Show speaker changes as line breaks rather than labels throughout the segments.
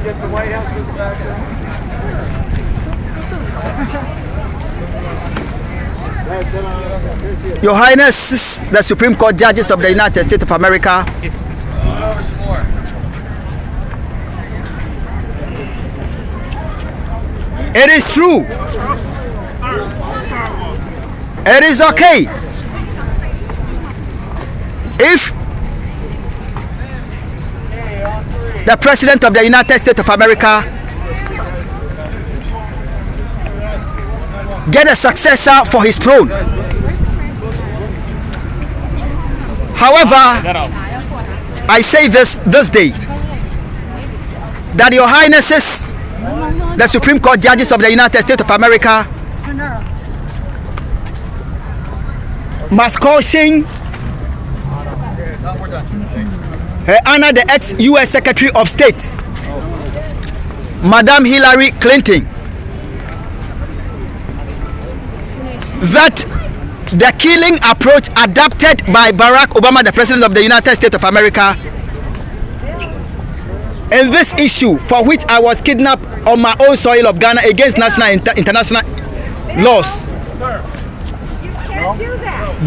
Your Highness, the Supreme Court judges of the United States of America, it is true. It is okay if the President of the United States of America get a successor for his throne. However, I say this day that Your Highnesses, the Supreme Court judges of the United States of America, must caution Her Honor the ex-US Secretary of State, Madam Hillary Clinton, that the killing approach adopted by Barack Obama, the President of the United States of America, in this issue for which I was kidnapped on my own soil of Ghana against national international laws.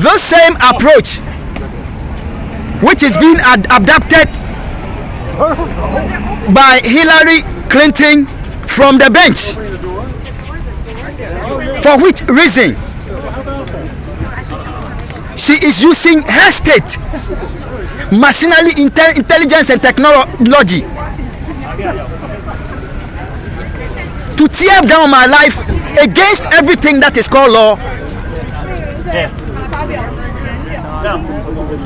The same approach which is being adopted by Hillary Clinton from the bench. For which reason? She is using her state machinery, intelligence and technology to tear down my life against everything that is called law.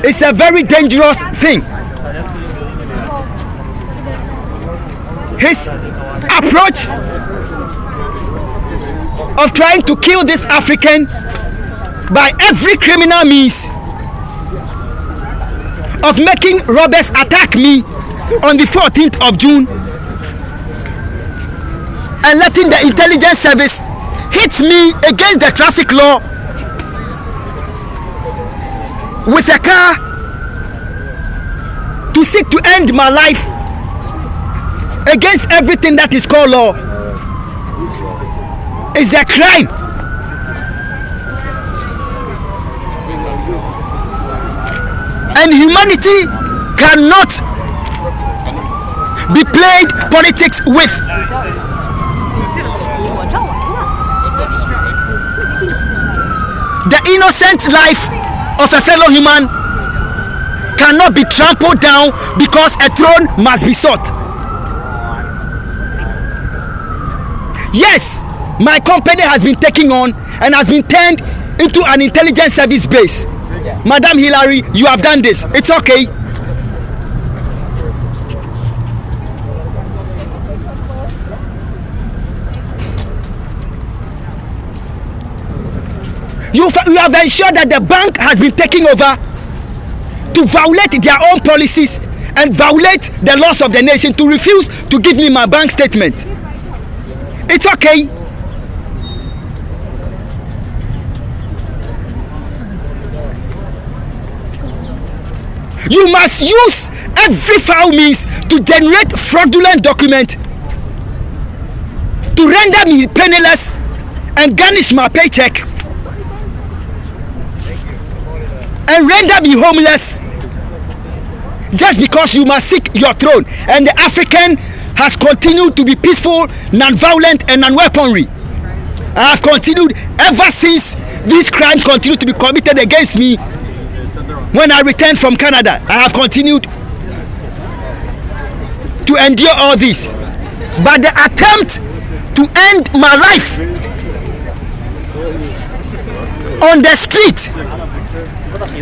It's a very dangerous thing. His approach of trying to kill this African by every criminal means, of making robbers attack me on the 14th of June and letting the intelligence service hit me against the traffic law with a car to seek to end my life against everything that is called law is a crime. And humanity cannot be played politics with. The innocent life of a fellow human cannot be trampled down because a throne must be sought. Yes, my company has been taken on and has been turned into an intelligence service base. Madam Hillary, you have done this. It's okay. You have ensured that the bank has been taken over to violate their own policies and violate the laws of the nation, to refuse to give me my bank statement. It's okay. You must use every foul means to generate fraudulent document to render me penniless and garnish my paycheck and render me homeless just because you must seek your throne. And the African has continued to be peaceful, non-violent and non-weaponry. I have continued ever since these crimes continue to be committed against me. When I returned from Canada, I have continued to endure all this. But the attempt to end my life on the street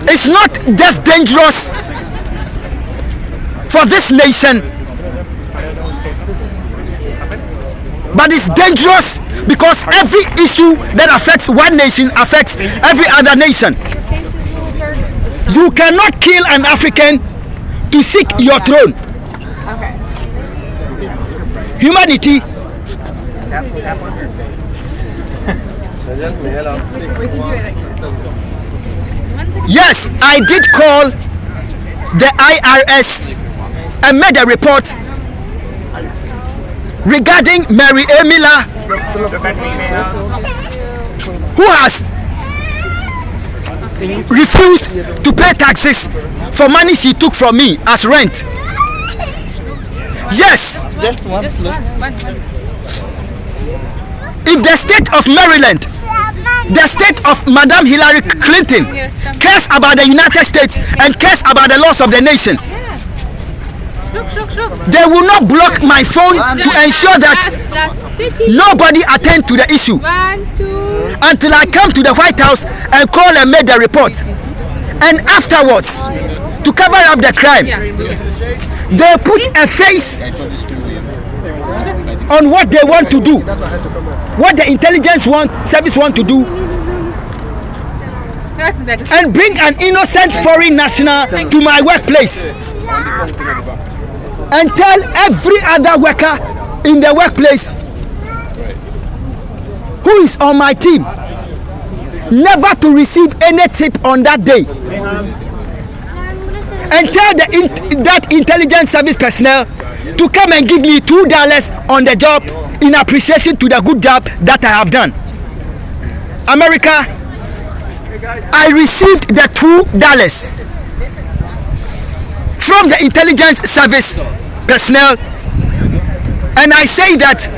is not just dangerous for this nation, but it's dangerous because every issue that affects one nation affects every other nation. You cannot kill an African to seek your throne. Humanity. Yes, I did call the IRS and made a report regarding Mary Emila, who has refused to pay taxes for money she took from me as rent. Yes.
Just one.
If the state of Maryland, the state of Madam Hillary Clinton cares about the United States and cares about the laws of the nation, they will not block my phone to ensure that nobody attend to the issue until I come to the White House and call and make the report. And afterwards, to cover up the crime, they put a face on what they want to do, what the intelligence service want to do, and bring an innocent foreign national to my workplace and tell every other worker in the workplace who is on my team never to receive any tip on that day, and tell that intelligence service personnel to come and give me $2 on the job in appreciation to the good job that I have done. America, I received the $2 from the intelligence service personnel, and I say that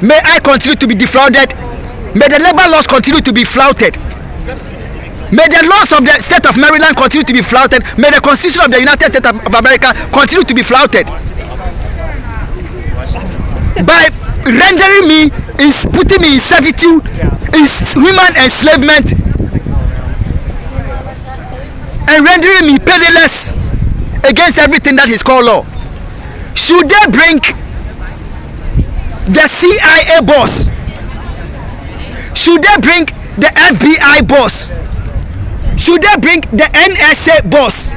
may I continue to be defrauded, may the labor laws continue to be flouted, may the laws of the state of Maryland continue to be flouted, may the Constitution of the United States of America continue to be flouted by rendering me, putting me in servitude, in human enslavement, and rendering me penniless against everything that is called law. Should they bring the CIA boss? Should they bring the FBI boss? Should they bring the NSA boss?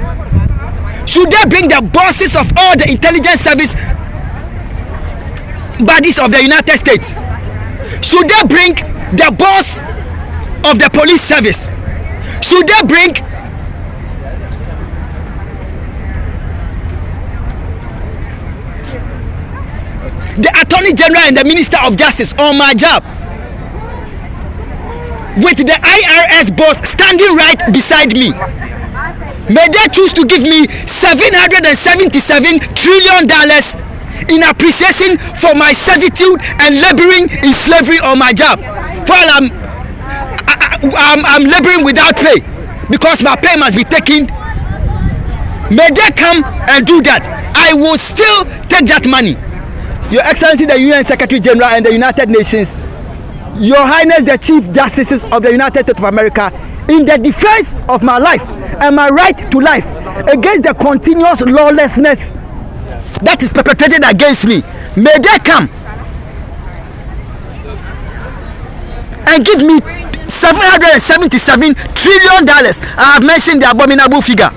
Should they bring the bosses of all the intelligence service bodies of the United States? Should they bring the boss of the police service? Should they bring the Attorney General and the Minister of Justice on my job, with the IRS boss standing right beside me? May they choose to give me $777 trillion in appreciation for my servitude and laboring in slavery on my job, while I'm laboring without pay because my pay must be taken. May they come and do that. I will still take that money. Your Excellency, the UN Secretary General and the United Nations, Your Highness, the Chief Justices of the United States of America, in the defense of my life and my right to life against the continuous lawlessness that is perpetrated against me, may they come and give me $777 trillion. I have mentioned the abominable figure.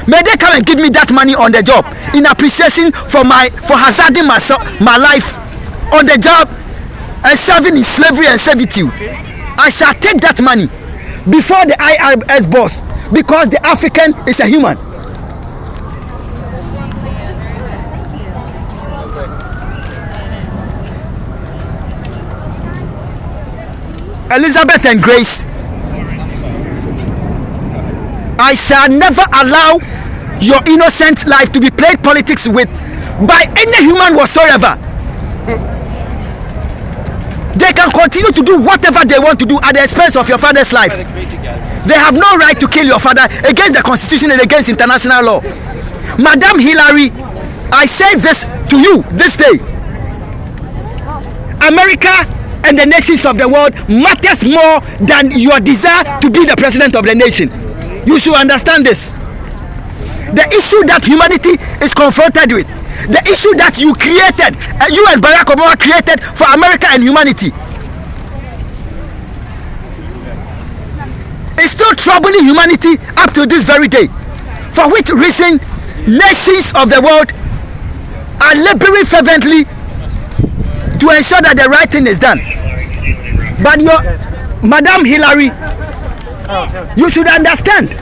May they come and give me that money on the job in appreciation for hazarding my life on the job and serving in slavery and servitude. I shall take that money before the IRS boss, because the African is a human. Elizabeth and Grace, I shall never allow your innocent life to be played politics with by any human whatsoever. They can continue to do whatever they want to do at the expense of your father's life. They have no right to kill your father against the Constitution and against international law. Madam Hillary, I say this to you this day. America and the nations of the world matters more than your desire to be the president of the nation. You should understand this. The issue that humanity is confronted with, the issue that you created, you and Barack Obama created for America and humanity, is still troubling humanity up to this very day. For which reason, nations of the world are laboring fervently to ensure that the right thing is done. But your Madam Hillary, you should understand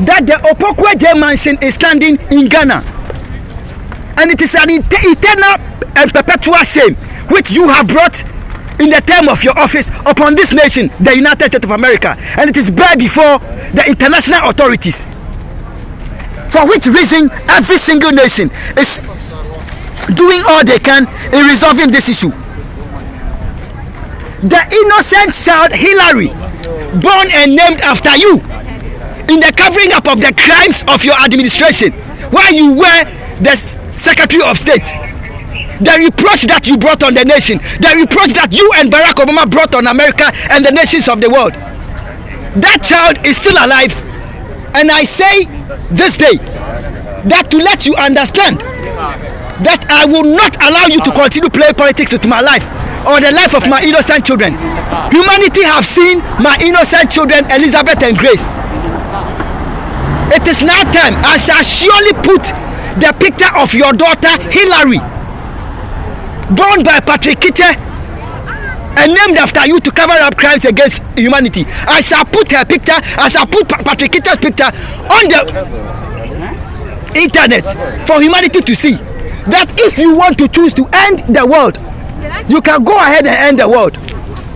that the Opokwe J mansion is standing in Ghana. And it is an eternal and perpetual shame which you have brought in the term of your office upon this nation, the United States of America. And it is bare before the international authorities. For which reason every single nation is doing all they can in resolving this issue. The innocent child Hillary, born and named after you, in the covering up of the crimes of your administration while you were the Secretary of State, the reproach that you brought on the nation, the reproach that you and Barack Obama brought on America and the nations of the world, that child is still alive. And I say this day that to let you understand that I will not allow you to continue playing politics with my life or the life of my innocent children. Humanity have seen my innocent children, Elizabeth and Grace. It is now time. I shall surely put the picture of your daughter Hillary, born by Patrick Kitte and named after you to cover up crimes against humanity. I shall put her picture, I shall put Patrick Kitte's picture on the internet for humanity to see that if you want to choose to end the world, you can go ahead and end the world.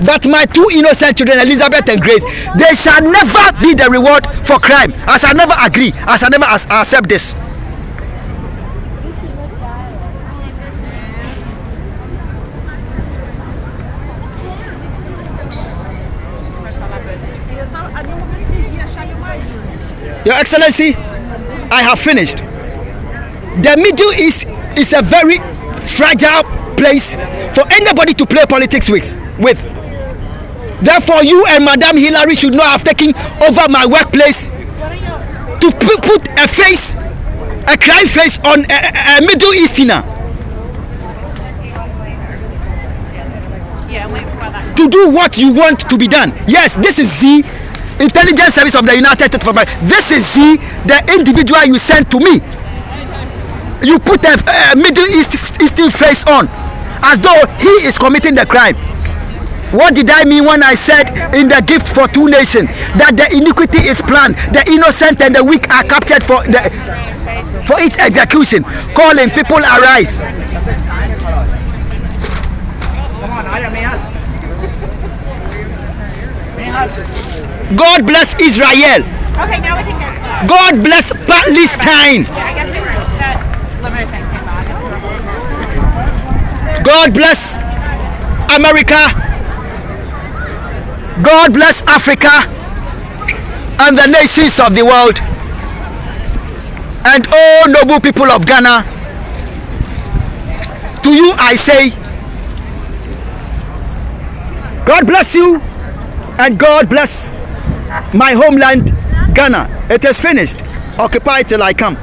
But my two innocent children, Elizabeth and Grace, they shall never be the reward for crime. I shall never agree. I shall never accept this. Your Excellency, I have finished. The Middle East is a very fragile place for anybody to play politics with. Therefore, you and Madam Hillary should not have taken over my workplace to put a face, a crime face on a Middle Easterner. To do what you want to be done. Yes, this is the Intelligence Service of the United States of America. This is the individual you sent to me. You put a Middle Eastern face on as though he is committing the crime. What did I mean when I said in the gift for two nations that the iniquity is planned, the innocent and the weak are captured for its execution? Calling people arise. God bless Israel.
Okay, now we can go.
God bless Palestine. God bless America. God bless Africa and the nations of the world. And all noble people of Ghana, to you I say, God bless you and God bless my homeland, Ghana. It is finished. Occupy till I come.